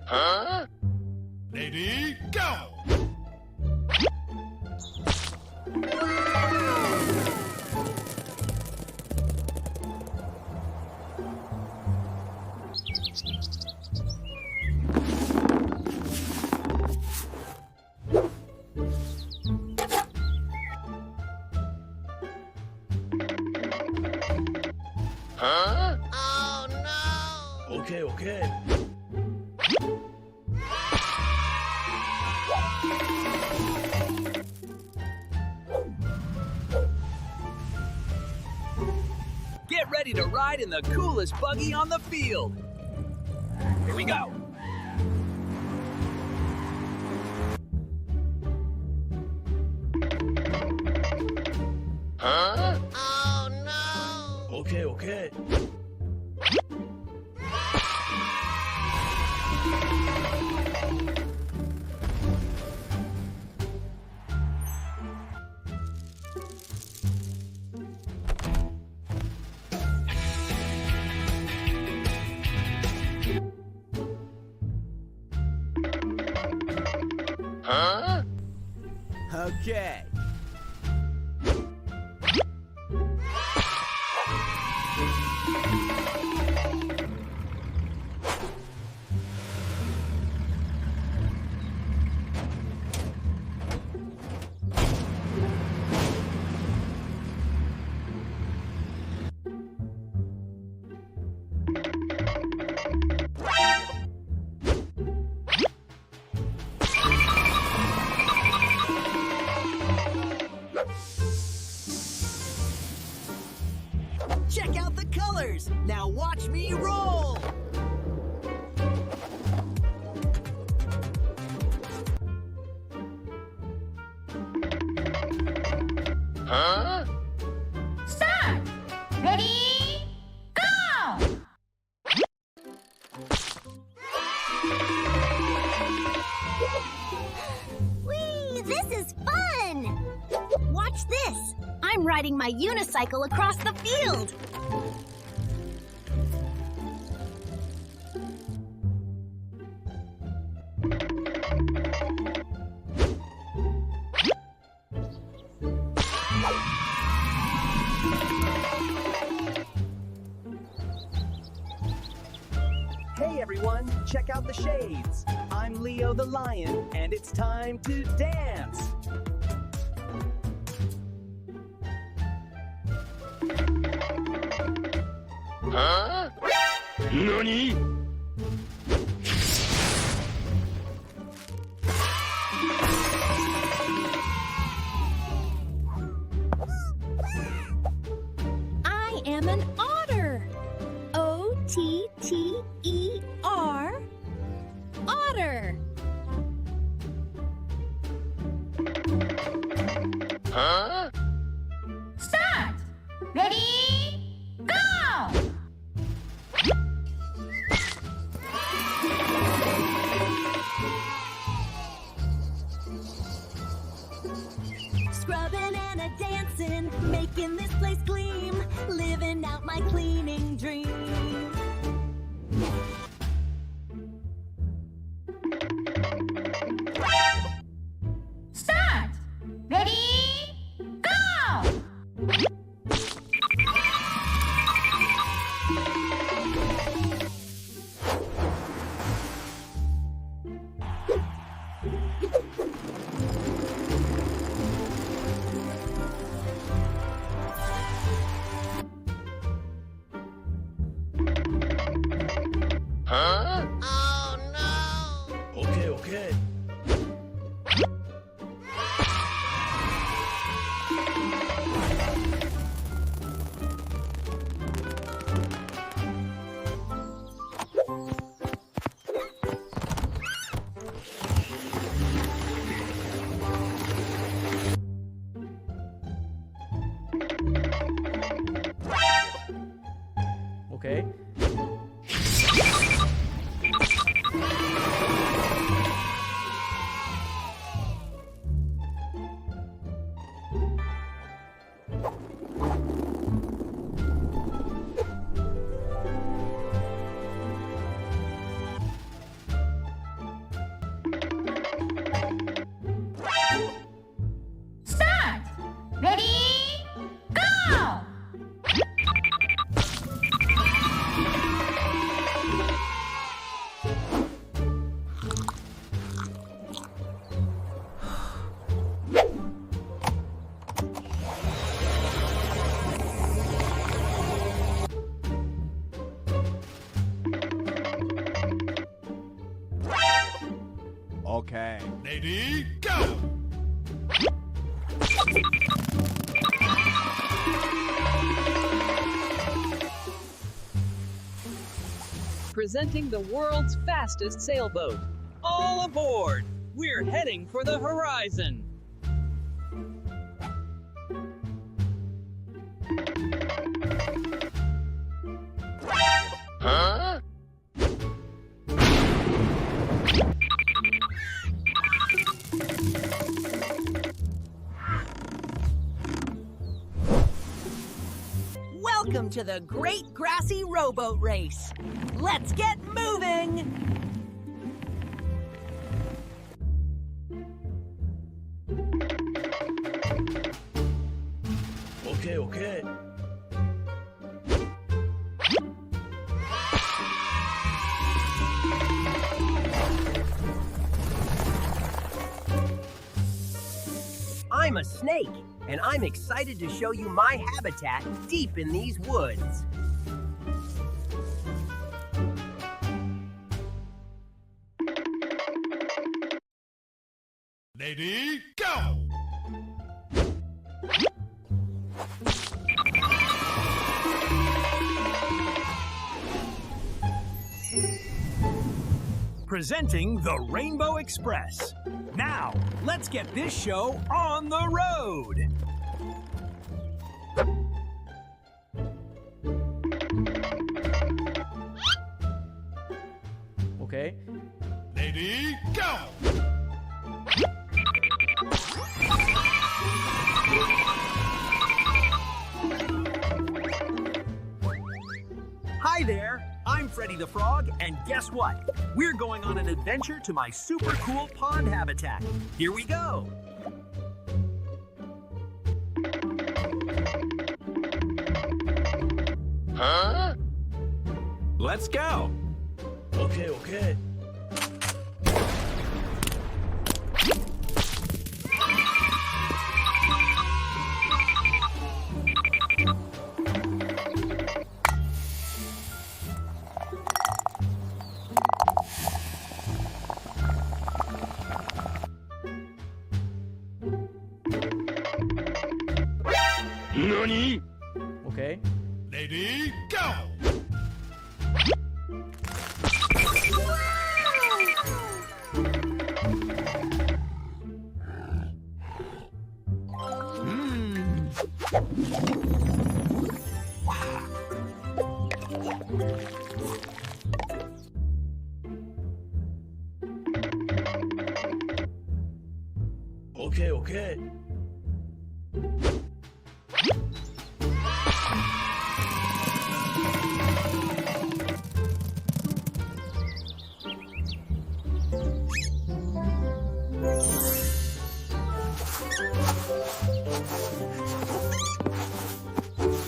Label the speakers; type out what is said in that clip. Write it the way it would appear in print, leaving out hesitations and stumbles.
Speaker 1: Huh? Lady, go! Huh? Oh no! Okay, okay.
Speaker 2: Get ready to ride in the coolest buggy on the field. Here we go.
Speaker 1: Huh? Oh no! Okay, okay. Huh?
Speaker 2: Okay. Check out the colors. Now watch me roll.
Speaker 1: Huh?
Speaker 3: Start! Ready? Go!
Speaker 4: Whee! This is fun! Watch this! I'm riding my unicycle across the field!
Speaker 2: Hey everyone, check out the shades. I'm Leo the lion, and it's time to dance.
Speaker 1: Huh? NANI?
Speaker 4: I am an otter! O-T-T-E-R. Otter!
Speaker 1: Huh?
Speaker 3: Start! Ready? Go!
Speaker 4: Scrubbing and a dancing, making this place gleam, living out my cleaning dream.
Speaker 3: Start! Ready? Go!
Speaker 1: Huh? Oh no! Okay, okay.
Speaker 2: Okay.
Speaker 5: Okay.
Speaker 1: Ready, go!
Speaker 6: Presenting the world's fastest sailboat. All aboard! We're heading for the horizon.
Speaker 1: Huh?
Speaker 7: Welcome to the Great Grassy Rowboat Race. Let's get moving!
Speaker 1: Okay, okay.
Speaker 2: I'm a snake, and I'm excited to show you my habitat deep in these woods.
Speaker 1: Ready, go!
Speaker 8: Presenting the Rainbow Express. Now, let's get this show on the road.
Speaker 5: Okay.
Speaker 1: Ready, go!
Speaker 2: Hi there, I'm Freddy the Frog, and guess what? We're going on an adventure to my super cool pond habitat. Here we go.
Speaker 1: Huh?
Speaker 8: Let's go.
Speaker 1: Okay, okay. Nani?
Speaker 5: Okay.
Speaker 1: Ready, go! Okay, okay.